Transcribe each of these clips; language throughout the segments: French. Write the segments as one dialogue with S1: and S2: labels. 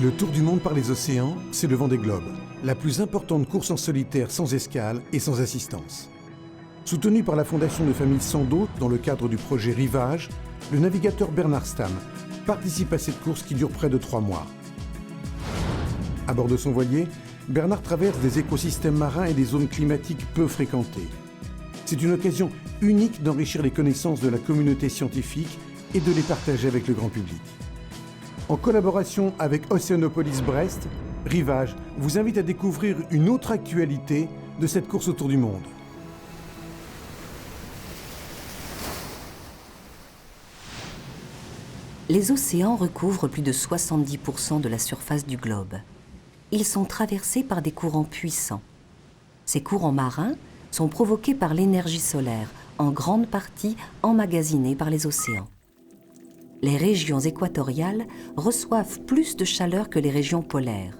S1: Le Tour du monde par les océans, c'est le Vendée Globe, la plus importante course en solitaire sans escale et sans assistance. Soutenu par la fondation de famille Sando dans le cadre du projet Rivage, le navigateur Bernard Stamm participe à cette course qui dure près de 3 mois. À bord de son voilier, Bernard traverse des écosystèmes marins et des zones climatiques peu fréquentées. C'est une occasion unique d'enrichir les connaissances de la communauté scientifique et de les partager avec le grand public. En collaboration avec Océanopolis Brest, Rivage vous invite à découvrir une autre actualité de cette course autour du monde.
S2: Les océans recouvrent plus de 70% de la surface du globe. Ils sont traversés par des courants puissants. Ces courants marins sont provoqués par l'énergie solaire, en grande partie emmagasinée par les océans. Les régions équatoriales reçoivent plus de chaleur que les régions polaires.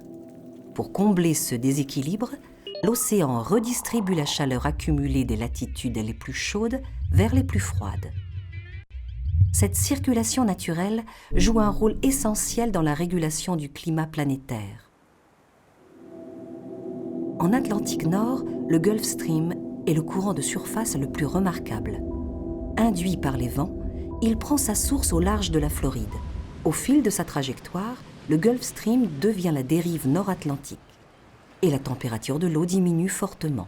S2: Pour combler ce déséquilibre, l'océan redistribue la chaleur accumulée des latitudes les plus chaudes vers les plus froides. Cette circulation naturelle joue un rôle essentiel dans la régulation du climat planétaire. En Atlantique Nord, le Gulf Stream est le courant de surface le plus remarquable. Induit par les vents, il prend sa source au large de la Floride. Au fil de sa trajectoire, le Gulf Stream devient la dérive nord-atlantique et la température de l'eau diminue fortement.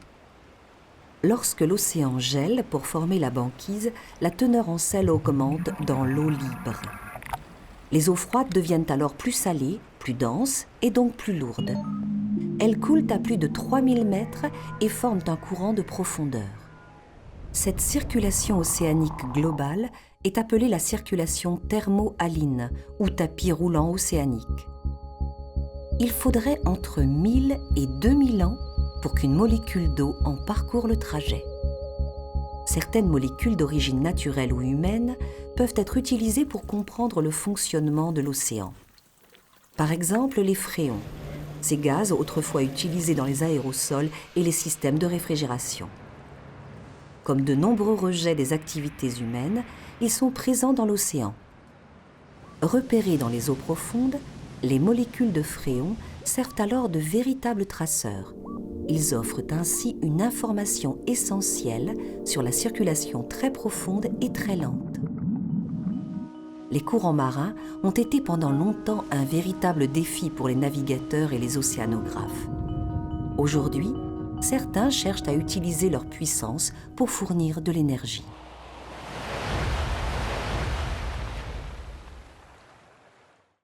S2: Lorsque l'océan gèle pour former la banquise, la teneur en sel augmente dans l'eau libre. Les eaux froides deviennent alors plus salées, plus denses et donc plus lourdes. Elles coulent à plus de 3000 mètres et forment un courant de profondeur. Cette circulation océanique globale est appelée la circulation thermo-haline ou tapis roulant océanique. Il faudrait entre 1000 et 2000 ans pour qu'une molécule d'eau en parcourt le trajet. Certaines molécules d'origine naturelle ou humaine peuvent être utilisées pour comprendre le fonctionnement de l'océan. Par exemple, les fréons, ces gaz autrefois utilisés dans les aérosols et les systèmes de réfrigération. Comme de nombreux rejets des activités humaines, ils sont présents dans l'océan. Repérés dans les eaux profondes, les molécules de fréons servent alors de véritables traceurs. Ils offrent ainsi une information essentielle sur la circulation très profonde et très lente. Les courants marins ont été pendant longtemps un véritable défi pour les navigateurs et les océanographes. Aujourd'hui, certains cherchent à utiliser leur puissance pour fournir de l'énergie.